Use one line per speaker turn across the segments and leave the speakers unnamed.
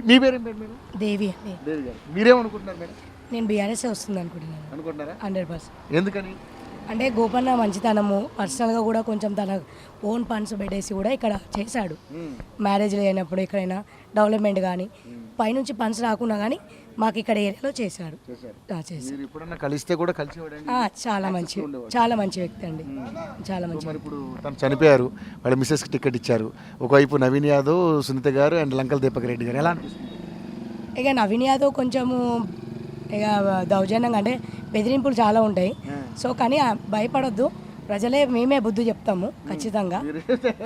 మీ పేరేం పేరు మీరు?
దేవి అండి.
దేవి గారు, మీరేమనుకుంటున్నారు మేడం?
నేను బీఆర్ఎస్ వస్తుంది అనుకుంటున్నాను.
అనుకుంటున్నారా?
100%.
ఎందుకని?
అంటే గోపన్న మంచితనము, పర్సనల్గా కూడా కొంచెం తన ఓన్ ఫండ్స్ పెట్టేసి కూడా ఇక్కడ చేశాడు. మ్యారేజ్ లేనప్పుడు ఎక్కడైనా డెవలప్మెంట్ కానీ పైనుంచి ఫండ్స్ రాకున్నా కానీ మాకు ఇక్కడ ఏరియాలో చేశాడు.
మీరు ఎప్పుడన్నా కలిస్తే కూడా కలిసేవాడండి?
చాలా మంచి వ్యక్తి అండి, చాలా మంచి.
మరి ఇప్పుడు తను చనిపోయారు, వాళ్ళ మిస్సెస్కి టికెట్ ఇచ్చారు. ఒకవైపు నవీన్ యాదవ్, సునీత గారు అండ్ లంకల్ దీపక్ రెడ్డి గారు, ఎలా అనిపిస్తుంది?
ఇక నవీన్ యాదవ్ కొంచెము ఇక దౌర్జన్యంగా అంటే బెదిరింపులు చాలా ఉంటాయి. సో కానీ భయపడొద్దు, ప్రజలే మేమే బుద్ధి చెప్తాము ఖచ్చితంగా.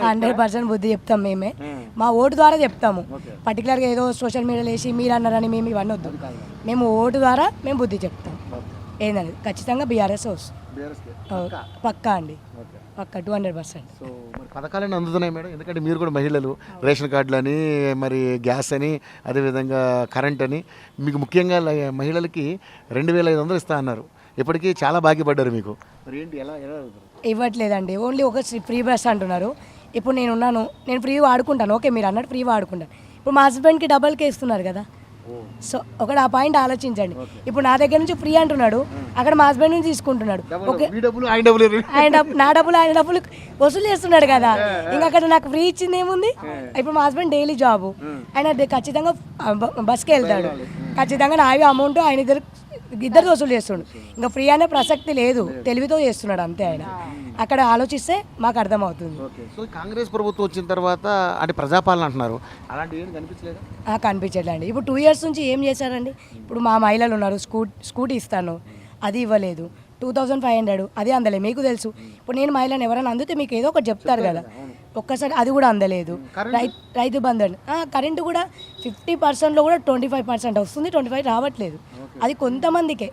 100% బుద్ధి చెప్తాం మేమే, మా ఓటు ద్వారా చెప్తాము. పర్టికులర్గా ఏదో సోషల్ మీడియాలో వేసి మీరు అన్నారని మేము ఇవన్నీ వద్దు, మేము ఓటు ద్వారా మేము బుద్ధి చెప్తాం. ఏంటండి ఖచ్చితంగా బీఆర్ఎస్ వస్తుంది, పక్కా అండి, పక్కా 200%.
సో మరి పథకాలన్నీ అందుతున్నాయి మేడం, ఎందుకంటే మీరు కూడా మహిళలు, రేషన్ కార్డులు అని, మరి గ్యాస్ అని, అదేవిధంగా కరెంట్ అని, మీకు ముఖ్యంగా మహిళలకి 2500 ఇస్తా అన్నారు. ఇప్పటికీ చాలా బాకీపడ్డారు మీకు, మరి ఏంటి ఎలా ఎలా
ఇవ్వట్లేదండి. ఓన్లీ ఒక ఫ్రీ బస్ అంటున్నారు. ఇప్పుడు నేను ఫ్రీ వాడుకుంటాను, ఓకే మీరు అన్నట్టు ఫ్రీ వాడుకుంటాను. ఇప్పుడు మా హస్బెండ్కి డబల్కే ఇస్తున్నారు కదా. సో ఒకటి ఆ పాయింట్ ఆలోచించండి. ఇప్పుడు నా దగ్గర నుంచి ఫ్రీ అంటున్నాడు, అక్కడ మా హస్బెండ్ నుంచి తీసుకుంటున్నాడు. ఓకే నా డబ్బులు ఆయన డబ్బులు వసూలు చేస్తున్నాడు కదా, ఇంకా అక్కడ నాకు ఫ్రీ ఇచ్చింది ఏముంది? ఇప్పుడు మా హస్బెండ్ డైలీ జాబు, ఆయన ఖచ్చితంగా బస్కి వెళ్తాడు, ఖచ్చితంగా నావి అమౌంట్ ఆయన ఇద్దరు వసూలు చేస్తుండు. ఇంకా ఫ్రీ అనే ప్రసక్తి లేదు, తెలివితో చేస్తున్నాడు అంతే. ఆయన అక్కడ ఆలోచిస్తే మాకు అర్థమవుతుంది.
సో కాంగ్రెస్ ప్రభుత్వం వచ్చిన తర్వాత అంటే ప్రజాపాలన అంటున్నారు, అలాంటి ఏం కనిపించలేదు?
కనిపించట్లేండి. ఇప్పుడు 2 years నుంచి ఏం చేశారండి? ఇప్పుడు మా మహిళలు ఉన్నారు, స్కూటీ ఇస్తాను, అది ఇవ్వలేదు. 2500 అది అందలే, మీకు తెలుసు. ఇప్పుడు నేను మహిళను ఎవరైనా అందితే మీకు ఏదో ఒకటి చెప్తారు కదా, ఒక్కసారి అది కూడా అందలేదు. రైతు బంధన్ కరెంటు కూడా 50%లో కూడా 25% వస్తుంది, 25 రావట్లేదు. అది కొంతమందికి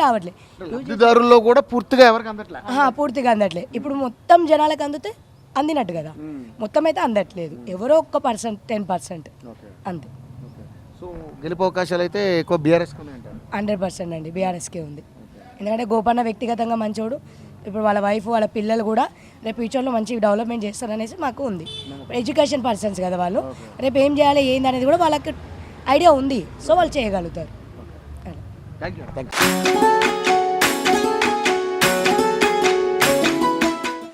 రావట్లేదు.
కూడా పూర్తిగా
పూర్తిగా అందట్లేదు. ఇప్పుడు మొత్తం జనాలకు అందితే అందినట్టు కదా, మొత్తం అయితే అందట్లేదు, ఎవరో ఒక్క 10% అంతే.
సో గెలుపు అవకాశాలు అయితే ఎక్కువ బీఆర్ఎస్
100% అండి, బీఆర్ఎస్కే ఉంది. ఎందుకంటే గోపన్న వ్యక్తిగతంగా మంచోడు. ఇప్పుడు వాళ్ళ వైఫ్, వాళ్ళ పిల్లలు కూడా రేపు ఫ్యూచర్లో మంచి డెవలప్మెంట్ చేస్తారనేసి మాకు ఉంది. ఎడ్యుకేషన్ పర్సన్స్ కదా వాళ్ళు, రేపు ఏం చేయాలి ఏంది అనేది కూడా వాళ్ళకి ఐడియా ఉంది. సో వాళ్ళు చేయగలుగుతారు.
Thank you.